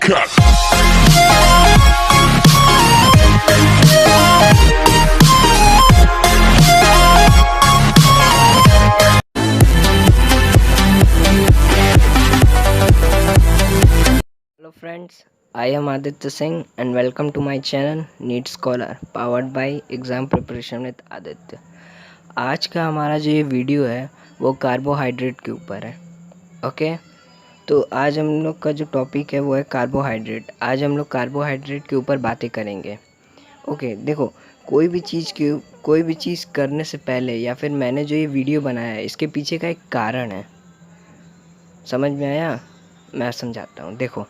Hello friends, I am Aditya Singh and welcome to my channel NEET Scholar powered by Exam Preparation with Aditya. आज का हमारा जो ये video है वो कार्बोहाइड्रेट के ऊपर है। ओके, तो आज हम लोग का जो टॉपिक है वो है कार्बोहाइड्रेट। आज हम लोग कार्बोहाइड्रेट के ऊपर बातें करेंगे। ओके, देखो, कोई भी चीज़ करने से पहले या फिर मैंने जो ये वीडियो बनाया है इसके पीछे का एक कारण है। समझ में आया? मैं समझाता हूँ। देखो,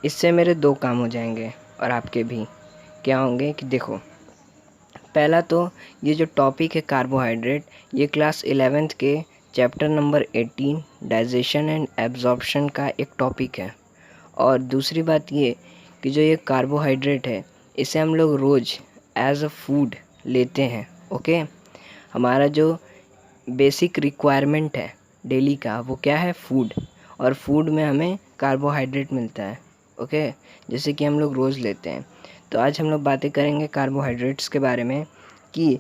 इससे मेरे दो काम हो जाएंगे और आपके भी। क्या होंगे कि देखो, पहला तो ये जो टॉपिक है कार्बोहाइड्रेट, ये क्लास 11th के chapter number 18 digestion and absorption का एक टॉपिक है। और दूसरी बात ये कि जो ये कार्बोहाइड्रेट है इसे हम लोग रोज़ एज अ फूड लेते हैं। ओके, हमारा जो बेसिक रिक्वायरमेंट है डेली का वो क्या है? फूड। और फूड में हमें कार्बोहाइड्रेट मिलता है। ओके, जैसे कि हम लोग रोज़ लेते हैं। तो आज हम लोग बातें करेंगे कार्बोहाइड्रेट्स के बारे में कि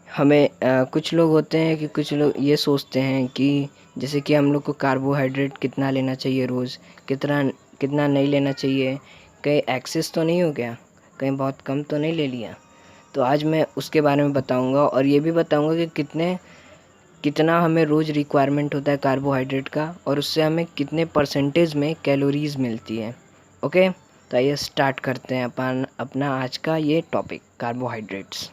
हमें कुछ लोग होते हैं कि कुछ लोग ये सोचते हैं कि जैसे कि हम लोग को कार्बोहाइड्रेट कितना लेना चाहिए रोज़, कितना कितना नहीं लेना चाहिए, कहीं एक्सेस तो नहीं हो गया, कहीं बहुत कम तो नहीं ले लिया। तो आज मैं उसके बारे में बताऊंगा और ये भी बताऊंगा कि कितना हमें रोज़ रिक्वायरमेंट होता है कार्बोहाइड्रेट का और उससे हमें कितने परसेंटेज में कैलोरीज मिलती है। ओके, तो आइए स्टार्ट करते हैं अपना आज का ये टॉपिक कार्बोहाइड्रेट्स।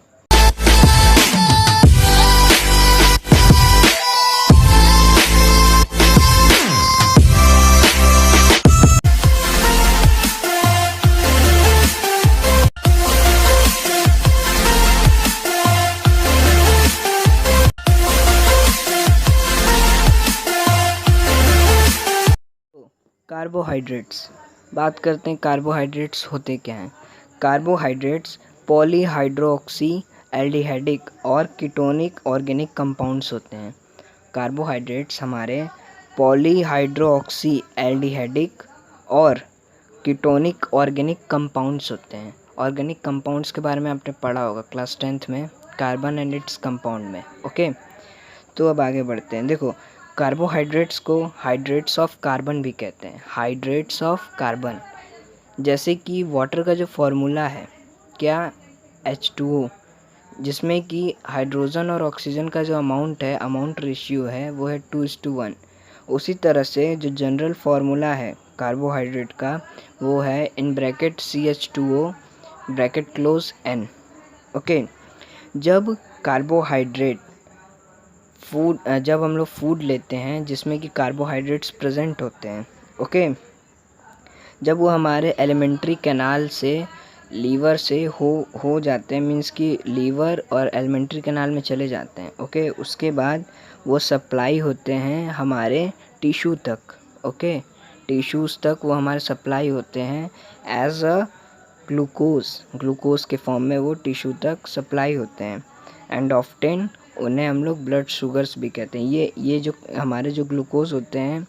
कार्बोहाइड्रेट्स, बात करते हैं कार्बोहाइड्रेट्स होते क्या हैं। कार्बोहाइड्रेट्स पॉलीहाइड्रोक्सी एल्डिहाइडिक और कीटोनिक ऑर्गेनिक कंपाउंड्स होते हैं। कार्बोहाइड्रेट्स हमारे पॉलीहाइड्रोक्सी एल्डिहाइडिक और कीटोनिक ऑर्गेनिक कंपाउंड्स होते हैं। ऑर्गेनिक कंपाउंड्स के बारे में आपने पढ़ा होगा क्लास 10th में, कार्बन एंड इट्स कंपाउंड में। ओके, तो अब आगे बढ़ते हैं। देखो, कार्बोहाइड्रेट्स को हाइड्रेट्स ऑफ कार्बन भी कहते हैं। हाइड्रेट्स ऑफ कार्बन, जैसे कि वाटर का जो फॉर्मूला है क्या, H2O, जिसमें कि हाइड्रोजन और ऑक्सीजन का जो अमाउंट रेशियो है वो है 2:1। उसी तरह से जो जनरल फार्मूला है कार्बोहाइड्रेट का वो है in bracket CH2O bracket close N। Okay, जब हम लोग फूड लेते हैं जिसमें कि कार्बोहाइड्रेट्स प्रेजेंट होते हैं। ओके, जब वो हमारे एलिमेंट्री कैनाल से लीवर से हो जाते हैं, मीन्स कि लीवर और एलिमेंट्री कैनाल में चले जाते हैं। ओके, उसके बाद वो सप्लाई होते हैं हमारे टिश्यू तक। ओके, टिश्यूज़ तक वो हमारे सप्लाई होते हैं एज अ ग्लूकोज के फॉर्म में वो टिश्यू तक सप्लाई होते हैं। एंड ऑफ्टेन उन्हें हम लोग ब्लड शुगर्स भी कहते हैं। ये जो हमारे जो ग्लूकोज होते हैं,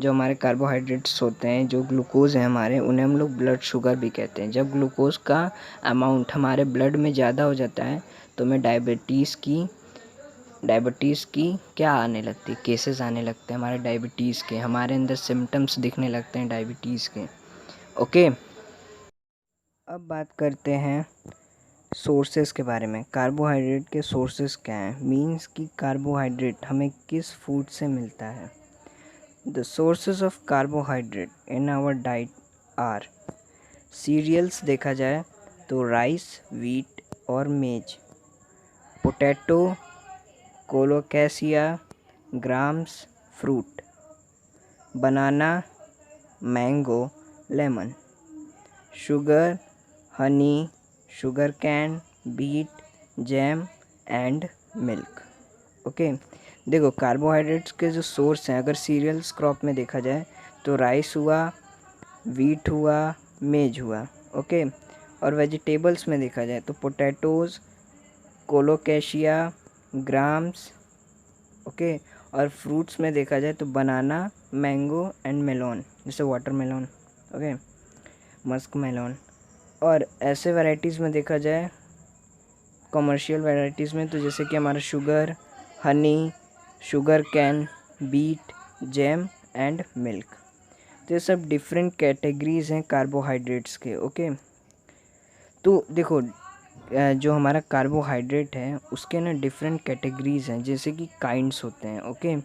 जो हमारे कार्बोहाइड्रेट्स होते हैं, जो ग्लूकोज हैं हमारे, उन्हें हम लोग ब्लड शुगर भी कहते हैं। जब ग्लूकोज का अमाउंट हमारे ब्लड में ज़्यादा हो जाता है तो हमें डायबिटीज़ की क्या आने लगती है, केसेस आने लगते हैं हमारे डायबिटीज़ के, हमारे अंदर सिम्टम्स दिखने लगते हैं डायबिटीज़ के। ओके, अब बात करते हैं सोर्सेस के बारे में। कार्बोहाइड्रेट के सोर्सेस क्या हैं, मीन्स कि कार्बोहाइड्रेट हमें किस फूड से मिलता है। The sources of carbohydrate in our diet are cereals, देखा जाए तो राइस, व्हीट और maize, potato, colocasia, grams, fruit, banana, mango, lemon, sugar, honey, sugar cane, beet, jam and milk. Okay, देखो, कार्बोहाइड्रेट्स के जो सोर्स हैं, अगर सीरियल्स क्रॉप में देखा जाए तो राइस हुआ, व्हीट हुआ, मेज हुआ। ओके, और वेजिटेबल्स में देखा जाए तो पोटैटोज़, कोलोकैशिया, ग्राम्स। ओके, और फ्रूट्स में देखा जाए तो बनाना, मैंगो एंड मेलोन, जैसे वाटरमेलन। Okay, Musk Malone. और ऐसे वैराइटीज़ में देखा जाए कमर्शियल वैराइटीज़ में, तो जैसे कि हमारा sugar, honey, sugar cane, beet, jam and milk. तो ये सब डिफरेंट कैटेगरीज़ हैं कार्बोहाइड्रेट्स के। ओके, तो देखो जो हमारा कार्बोहाइड्रेट है उसके ना डिफरेंट कैटेगरीज़ हैं, जैसे कि काइंड्स होते हैं। ओके,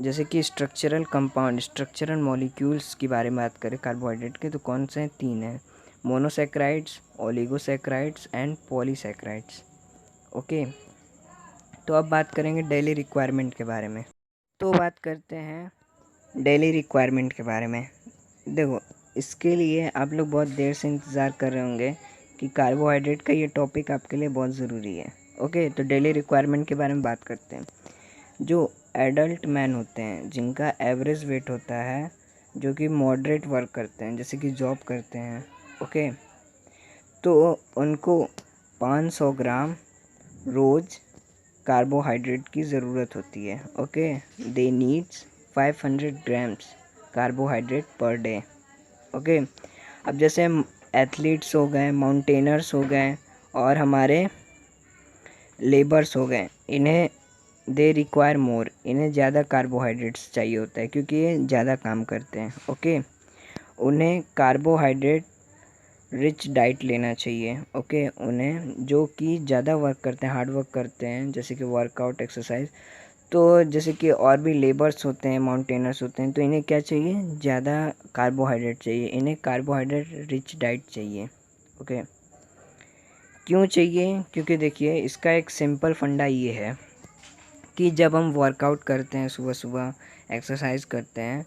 जैसे कि स्ट्रक्चरल कंपाउंड, स्ट्रक्चरल मॉलिक्यूल्स की बारे में बात करें कार्बोहाइड्रेट के, तो कौन से हैं? 3 हैं, monosaccharides, oligosaccharides and polysaccharides. Okay, तो अब बात करेंगे डेली रिक्वायरमेंट के बारे में। तो बात करते हैं डेली रिक्वायरमेंट के बारे में। देखो, इसके लिए आप लोग बहुत देर से इंतज़ार कर रहे होंगे कि कार्बोहाइड्रेट का ये टॉपिक आपके लिए बहुत ज़रूरी है। ओके, तो डेली रिक्वायरमेंट के बारे में बात करते हैं। जो एडल्ट मैन होते हैं जिनका एवरेज वेट होता है, जो कि मॉडरेट वर्क करते हैं, जैसे कि जॉब करते हैं, ओके, तो उनको 500 ग्राम रोज़ कार्बोहाइड्रेट की ज़रूरत होती है। ओके, दे needs 500 grams carbohydrate per day. Okay, अब जैसे एथलीट्स हो गए, माउंटेनर्स हो गए और हमारे लेबर्स हो गए, इन्हें दे रिक्वायर मोर, इन्हें ज़्यादा कार्बोहाइड्रेट्स चाहिए होता है क्योंकि ये ज़्यादा काम करते हैं। ओके, उन्हें कार्बोहाइड्रेट रिच डाइट लेना चाहिए। ओके, उन्हें जो कि ज़्यादा वर्क करते हैं, हार्ड वर्क करते हैं, जैसे कि वर्कआउट, एक्सरसाइज, तो जैसे कि और भी लेबर्स होते हैं, माउंटेनर्स होते हैं, तो इन्हें क्या चाहिए? ज़्यादा कार्बोहाइड्रेट चाहिए, इन्हें कार्बोहाइड्रेट रिच डाइट चाहिए। ओके, क्यों चाहिए? क्योंकि देखिए इसका एक सिंपल फंडा ये है कि जब हम वर्कआउट करते हैं, सुबह सुबह एक्सरसाइज करते हैं,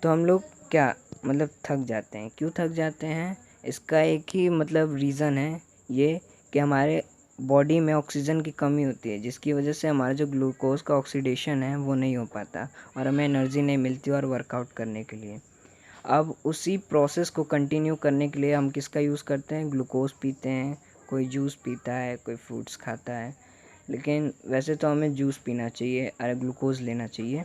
तो हम लोग क्या मतलब थक जाते हैं। क्यों थक जाते हैं? इसका एक ही मतलब रीज़न है ये कि हमारे बॉडी में ऑक्सीजन की कमी होती है, जिसकी वजह से हमारा जो ग्लूकोज का ऑक्सीडेशन है वो नहीं हो पाता और हमें एनर्जी नहीं मिलती और वर्कआउट करने के लिए। अब उसी प्रोसेस को कंटिन्यू करने के लिए हम किसका यूज़ करते हैं? ग्लूकोज पीते हैं, कोई जूस पीता है, कोई फ्रूट्स खाता है, लेकिन वैसे तो हमें जूस पीना चाहिए और ग्लूकोज लेना चाहिए।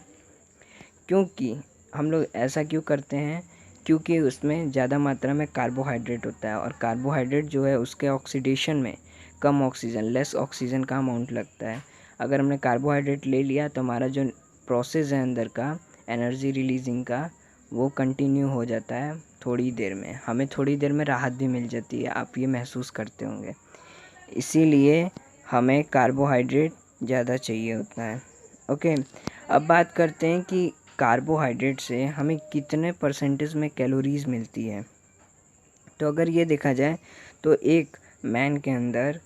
क्योंकि हम लोग ऐसा क्यों करते हैं? क्योंकि उसमें ज़्यादा मात्रा में कार्बोहाइड्रेट होता है और कार्बोहाइड्रेट जो है उसके ऑक्सीडेशन में कम ऑक्सीजन, लेस ऑक्सीजन का अमाउंट लगता है। अगर हमने कार्बोहाइड्रेट ले लिया तो हमारा जो प्रोसेस है अंदर का एनर्जी रिलीजिंग का, वो कंटिन्यू हो जाता है थोड़ी देर में, हमें थोड़ी देर में राहत भी मिल जाती है, आप ये महसूस करते होंगे। इसीलिए हमें कार्बोहाइड्रेट ज़्यादा चाहिए होता है। ओके, अब बात करते हैं कि कार्बोहाइड्रेट से हमें कितने परसेंटेज में कैलोरीज़ मिलती है। तो अगर ये देखा जाए तो एक मैन के अंदर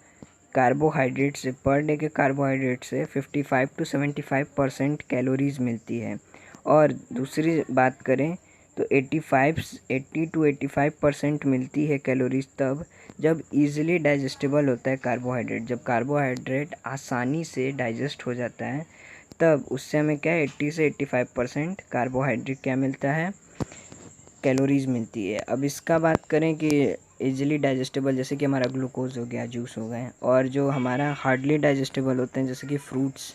कार्बोहाइड्रेट से, पर डे के कार्बोहाइड्रेट से 55 to 75% कैलोरीज़ मिलती है। और दूसरी बात करें तो 80 to 85% मिलती है कैलोरीज तब जब इजीली डाइजेस्टेबल होता है कार्बोहाइड्रेट। जब कार्बोहाइड्रेट आसानी से डाइजेस्ट हो जाता है तब उससे हमें क्या है 80 से 85% कार्बोहाइड्रेट क्या मिलता है? कैलोरीज़ मिलती है। अब इसका बात करें कि इजीली डाइजेस्टेबल, जैसे कि हमारा ग्लूकोज हो गया, जूस हो गए, और जो हमारा हार्डली डाइजेस्टेबल होते हैं जैसे कि फ्रूट्स,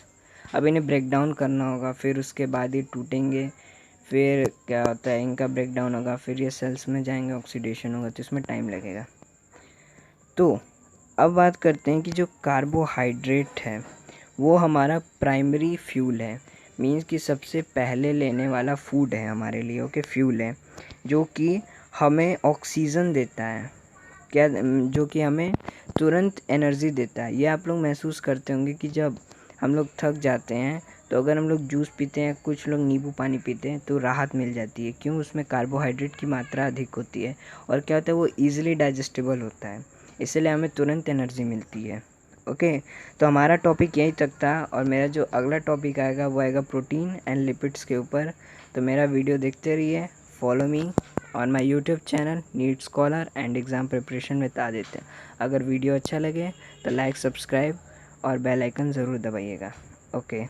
अब इन्हें ब्रेक डाउन करना होगा, फिर उसके बाद ये टूटेंगे, फिर क्या होता है इनका ब्रेक डाउन होगा, फिर ये सेल्स में जाएंगे, ऑक्सीडेशन होगा, तो इसमें टाइम लगेगा। तो अब बात करते हैं कि जो कार्बोहाइड्रेट है वो हमारा प्राइमरी फ्यूल है, मीन्स कि सबसे पहले लेने वाला फूड है हमारे लिए। ओके, फ्यूल है जो कि हमें ऑक्सीजन देता है, क्या, जो कि हमें तुरंत एनर्जी देता है। ये आप लोग महसूस करते होंगे कि जब हम लोग थक जाते हैं तो अगर हम लोग जूस पीते हैं, कुछ लोग नींबू पानी पीते हैं, तो राहत मिल जाती है। क्यों? उसमें कार्बोहाइड्रेट की मात्रा अधिक होती है और क्या होता है वो ईज़िली डाइजेस्टेबल होता है, इसलिए हमें तुरंत एनर्जी मिलती है। ओके, तो हमारा टॉपिक यहीं तक था और मेरा जो अगला टॉपिक आएगा वो आएगा प्रोटीन एंड लिपिड्स के ऊपर। तो मेरा वीडियो देखते रहिए, follow me on my YouTube channel NEET scholar and exam preparation with Aditya. अगर वीडियो अच्छा लगे तो लाइक, सब्सक्राइब और बेल आइकन ज़रूर दबाइएगा। ओके।